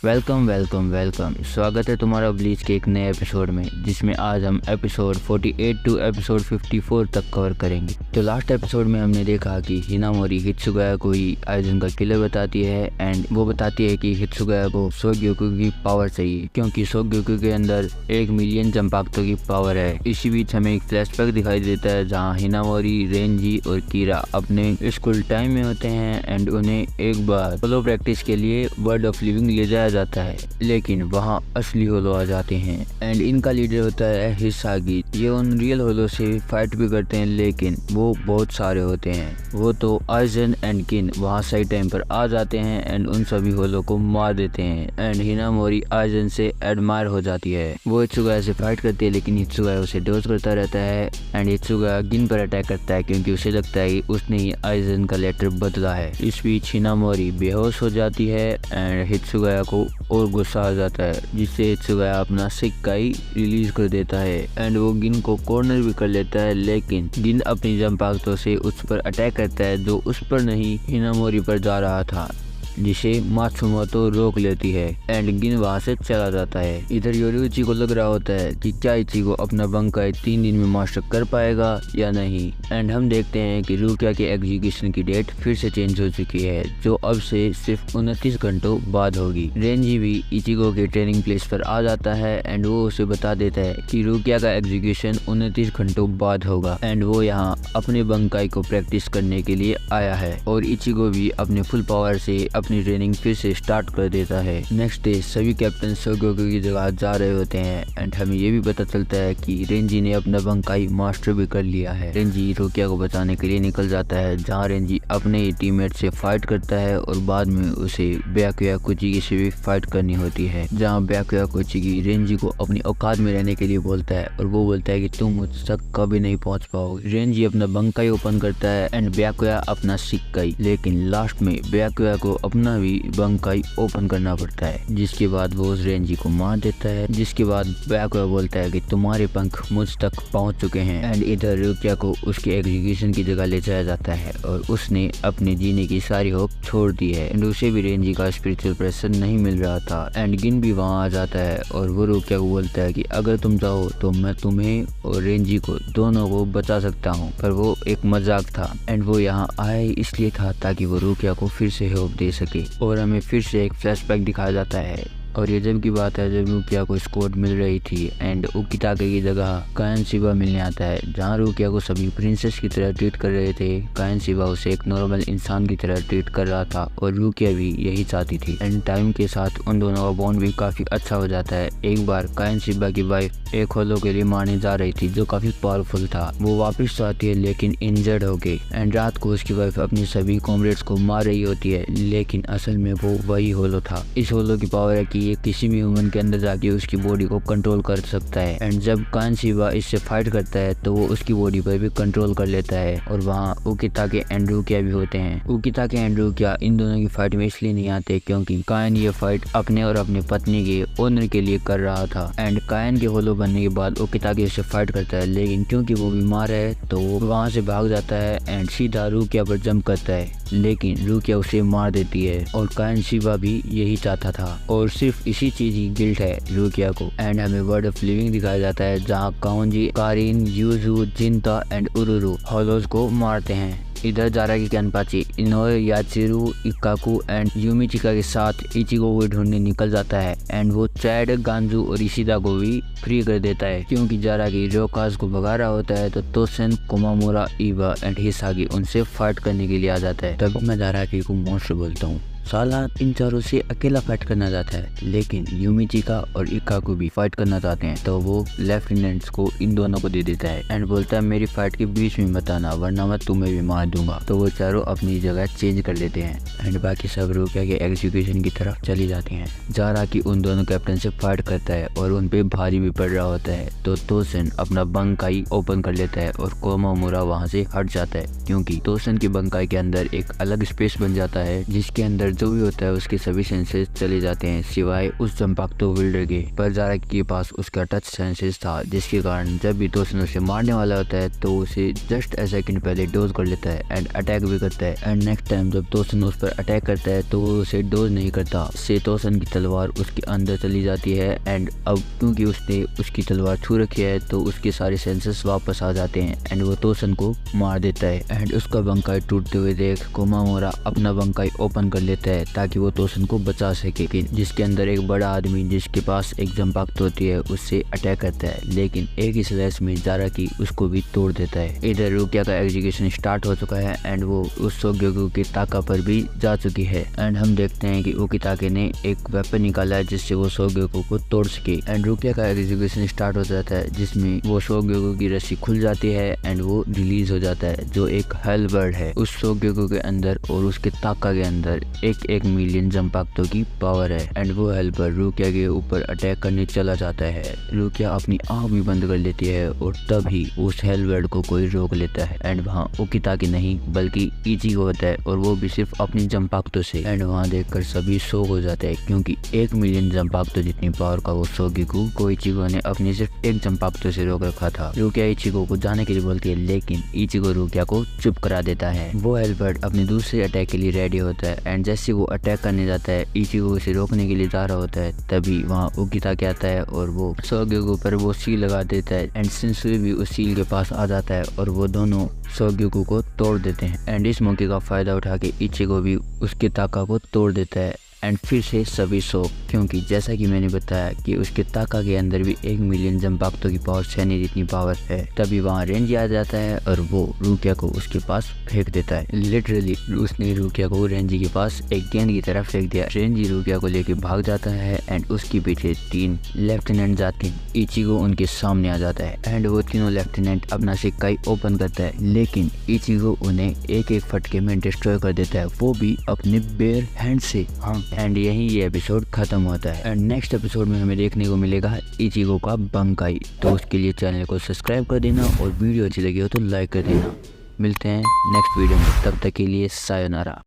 Welcome welcome welcome. स्वागत है तुम्हारा ब्लीच के एक नए एपिसोड में, जिसमें आज हम एपिसोड 48 टू एपिसोड 54 तक कवर करेंगे। तो लास्ट एपिसोड में हमने देखा कि हिनामोरी हित्सुगाया को ही आइजन का किलर बताती है एंड वो बताती है कि हित्सुगाया को सोग्योकु की पावर चाहिए क्योंकि सोग्योकु के अंदर 1 मिलियन जंपाक्तो की पावर है। इसी बीच हमें एक फ्लैशबैक दिखाई देता है जहाँ हिनामोरी, रेंजी और कीरा अपने स्कूल टाइम में होते हैं एंड उन्हें एक बार सोलो प्रैक्टिस के लिए वर्ल्ड ऑफ लिविंग ले जाया जाता है, लेकिन वहाँ असली होलो आ जाते हैं एंड इनका लीडर होता है हिसागी। ये उन रियल होलो से फाइट भी करते हैं, लेकिन वो बहुत सारे होते हैं। वो तो आइजन एंड किन वहाँ सही टाइम पर आ जाते हैं एंड उन सभी होलो को मार देते हैं एंड हिनामोरी आइजन से एडमायर हो जाती है। वो हित्सुगाया से फाइट करती है, लेकिन हित्सुगाया उसे डोज करता रहता है एंड हित्सुगाया गिन पर अटैक करता है क्योंकि उसे लगता है कि उसने ही आइजन का लेटर बदला है। इस बीच हिनामोरी बेहोश हो जाती है एंड हित्सुगाया को और गुस्सा आ जाता है, जिससे हित्सुगाया अपना सिक्काई रिलीज कर देता है एंड वो गिन को कॉर्नर भी कर लेता है, लेकिन गिन अपनी जंपाक्तो से उस पर अटैक करता है जो उस पर नहीं हिनामोरी पर जा रहा था, जिसे मात्सुमोतो रोक लेती है एंड गिन वहाँ से चला जाता है। इधर योरुइची को लग रहा होता है कि क्या इचिगो अपना बंकाई 3 दिन में मास्टर कर पाएगा या नहीं एंड हम देखते हैं कि रुकिया के एग्जीक्यूशन की डेट फिर से चेंज हो चुकी है, जो अब से सिर्फ 29 घंटों बाद होगी। रेंजी भी इचिगो के ट्रेनिंग प्लेस पर आ जाता है एंड वो उसे बता देता है कि रुकिया का एग्जीक्यूशन 29 घंटों बाद होगा एंड वो यहाँ अपने बंकाई को प्रैक्टिस करने के लिए आया है और इचिगो भी अपने फुल पावर से अपनी ट्रेनिंग फिर से स्टार्ट कर देता है। नेक्स्ट डे सभी कैप्टन सोग्योकु की जगह जा रहे होते हैं एंड हमें ये भी पता चलता है कि रेंजी ने अपना बंकाई मास्टर भी कर लिया है। रेंजी रुकिया को बचाने के लिए निकल जाता है, जहाँ रेंजी अपने ही टीममेट से फाइट करता है और बाद में उसे ब्याकुया कुचिगी से भी फाइट करनी होती है, जहाँ ब्याकुया कुचिगी रेंजी को अपनी औकात में रहने के लिए बोलता है और वो बोलता है कि तुम मुझ तक कभी नहीं पहुंच पाओगे। रेंजी अपना बंकाई ओपन करता है एंड ब्याकुया अपना सिक्काई, लेकिन लास्ट में ब्याकुया को अपना भी बंकाई ओपन करना पड़ता है, जिसके बाद वो उस रेंजी को मार देता है। जिसके बाद ब्याकुया बोलता है कि तुम्हारे पंख मुझ तक पहुंच चुके हैं एंड इधर रुकिया को उसके एग्जीक्यूशन की जगह ले जाया जाता है और उसने अपने जीने की सारी होप छोड़ दी है एंड उसे भी रेंजी का स्पिरिचुअल प्रेशर नहीं मिल रहा था एंड गिन भी वहाँ आ जाता है और वो रुकिया को बोलता है कि अगर तुम चाहो तो मैं तुम्हें और रेंजी को दोनों को बचा सकता हूँ, पर वो एक मजाक था एंड वो यहाँ आए इसलिए था ताकि वो रुकिया को फिर से होप दे सके। और हमें फिर से एक फ्लैशबैक दिखाया जाता है और ये जब की बात है जब रुकिया को स्कोर मिल रही थी एंड उकिताके की जगह कायन शिबा मिलने आता है, जहाँ रुकिया को सभी प्रिंसेस की तरह ट्रीट कर रहे थे। कायन शिबा उसे एक नॉर्मल इंसान की तरह ट्रीट कर रहा था और रुकिया भी यही चाहती थी एंड टाइम के साथ उन दोनों का बॉन्ड भी काफी अच्छा हो जाता है। एक बार कायन शिबा की वाइफ एक होलो के लिए मारने जा रही थी जो काफी पावरफुल था। वो वापस तो आती है लेकिन इंजर्ड हो गई एंड रात को उसकी वाइफ अपनी सभी कॉमरेड्स को मार रही होती है, लेकिन असल में वो वही होलो था। इस होलो की पावर है कि ये किसी भी ह्यूमन के अंदर जाके उसकी बॉडी को कंट्रोल कर सकता है एंड जब कायन शिबा इससे फाइट करता है तो वो उसकी बॉडी पर भी कंट्रोल कर लेता है। और वहाँ उकिताके एंड रुकिया भी होते हैं। उकिताके एंड रुकिया इन दोनों की फाइट में इसलिए नहीं आते क्योंकि कायन ये फाइट अपने और अपने पत्नी के ओनर के लिए कर रहा था एंड कायन के होलो बनने के बाद उकिताके उससे फाइट करता है, लेकिन क्योंकि वो बीमार है तो वो वहाँ से भाग जाता है एंड सीधा रुकिया पर जंप करता है, लेकिन रुकिया उसे मार देती है और कायन शिबा भी यही चाहता था और सिर्फ इसी चीज की गिल्ट है रुकिया को। एंड हमें वर्ल्ड ऑफ लिविंग दिखाया जाता है जहाँ काउंजी, Karin, Yuzu, Jinta and Ururu hollows को मारते हैं। इधर जाराकी कैनपाची इनोए, याचिरू, इकाकू एंड यूमिचिका के साथ इचिगो को ढूंढने निकल जाता है एंड वो चैड, गांजू और इशिदा को भी फ्री कर देता है क्योंकि जाराकी रोकाज को भगा रहा होता है। तो तोसेन, कोमामुरा, इबा एंड हिसागी उनसे फाइट करने के लिए आ जाता है। तब मैं जाराकी को मॉन्स्टर बोलता हूँ। साला इन चारों से अकेला फाइट करना चाहता है, लेकिन यूमिचिका और इकाकू भी फाइट करना चाहते हैं, तो वो लेफ्टिनेंट्स को इन दोनों को दे देता है एंड बोलता है मेरी फाइट के बीच में मत आना वरना मैं तुम्हें भी मार दूंगा। तो वो चारों अपनी जगह चेंज कर लेते हैं एंड बाकी सब रुकिया के एग्जीक्यूशन की तरफ चली जाती हैं। जाराकी उन दोनों कैप्टन से फाइट करता है और उन पे भारी भी पड़ रहा होता है, तो तोसेन अपना बंकाई ओपन कर लेता है और कोमामुरा वहाँ से हट जाता है क्योंकि तोसेन की बंकाई के अंदर एक अलग स्पेस बन जाता है जिसके अंदर जो भी होता है उसके सभी सेंसेस चले जाते हैं सिवाय उस जंपाक्तो विल्डर के। पर जारा के पास उसका टच सेंसेस था, जिसके कारण जब भी तोसन उसे मारने वाला होता है तो उसे जस्ट ए सेकंड पहले डोज कर लेता है एंड अटैक भी करता है। एंड नेक्स्ट टाइम जब तोसन उस पर अटैक करता है तो वो उसे डोज नहीं करता, से तोसन की तलवार उसके अंदर चली जाती है। एंड अब क्योंकि उसने उसकी तलवार छू रखी है तो उसके सारे सेंसेस वापस आ जाते हैं एंड वो तोसन को मार देता है। एंड उसका बंकाई टूटते हुए देख कोमामोरा अपना बंकाई ओपन कर लेता है ताकि वो तोसन को बचा सके, जिसके अंदर एक बड़ा आदमी जिसके पास एक जंपाक्तो होती है उससे अटैक करता है, लेकिन एक ही स्लैश में जारा की उसको भी तोड़ देता है। इधर रुकिया का एग्जीक्यूशन स्टार्ट हो चुका है एंड वो उस सोग्योकु की ताका पर भी जा चुकी है। एंड हम देखते हैं कि उकिताके ने एक वेपन निकाला है जिससे वो सोग्योकु को तोड़ सके। एंड रुकिया का एग्जीक्यूशन स्टार्ट हो जाता है जिसमें वो सोग्योकु की रस्सी खुल जाती है एंड वो रिलीज हो जाता है, जो एक हेल बर्ड है। उस सोग्योकु के अंदर और उसके ताका के अंदर एक मिलियन जंपाक्तो की पावर है। एंड वो हेल बर्ड रुकिया के ऊपर अटैक करने चला जाता है। रुकिया अपनी आँख भी बंद कर लेती है और तभी उस हेल बर्ड को कोई रोक लेता है। एंड वहाँ उकिताके नहीं बल्कि इचिगो होता है और वो भी सिर्फ अपनी जंपाक्तो से। एंड वहाँ देखकर सभी शॉक हो जाते हैं क्योंकि 1 मिलियन जंपाक्तो जितनी पावर का वो सोग्योकु को इचिगो ने अपनी सिर्फ एक जंपाक्तो से रोक रखा था। रुकिया इचिगो को जाने के लिए बोलती है, लेकिन इचिगो रुकिया को चुप करा देता है। वो हेल बर्ड अपने दूसरे अटैक के लिए रेडी होता है एंड जैसे वो अटैक करने जाता है इचिगो उसे रोकने के लिए जा रहा होता है, तभी वहाँ उकिताके आता है और वो सोग्योकु पर वो सील लगा देता है। एंड शिनसुए भी उस सील के पास आ जाता है और वो दोनों सोग्योकु को तोड़ देते हैं। एंड इस मौके का फायदा उठा के इचिगो भी उसके ताका को तोड़ देता है। एंड फिर से सभी शौक, क्योंकि जैसा कि मैंने बताया कि उसके ताका के अंदर भी 1 मिलियन जंपाक्तो की पावर सैनी जितनी पावर है। तभी वहाँ रेंजी आ जाता है और वो रुकिया को उसके पास फेंक देता है। लिटरली उसने रुकिया को रेंजी के पास एक गेंद की तरफ फेंक दिया। रेंजी रुकिया को लेके भाग जाता है एंड उसके पीछे 3 लेफ्टिनेंट जाते हैं। इचिगो उनके सामने आ जाता है एंड वो तीनों लेफ्टिनेंट अपना सिक्काई ओपन करता है, लेकिन इचिगो उन्हें एक फटके में डिस्ट्रॉय कर देता है, वो भी अपने बेयर हैंड से। हाँ, एंड यही ये एपिसोड खत्म होता है। एंड नेक्स्ट एपिसोड में हमें देखने को मिलेगा इचिगो का बंकाई। तो उसके लिए चैनल को सब्सक्राइब कर देना और वीडियो अच्छी लगी हो तो लाइक कर देना। मिलते हैं नेक्स्ट वीडियो में, तब तक के लिए सायोनारा।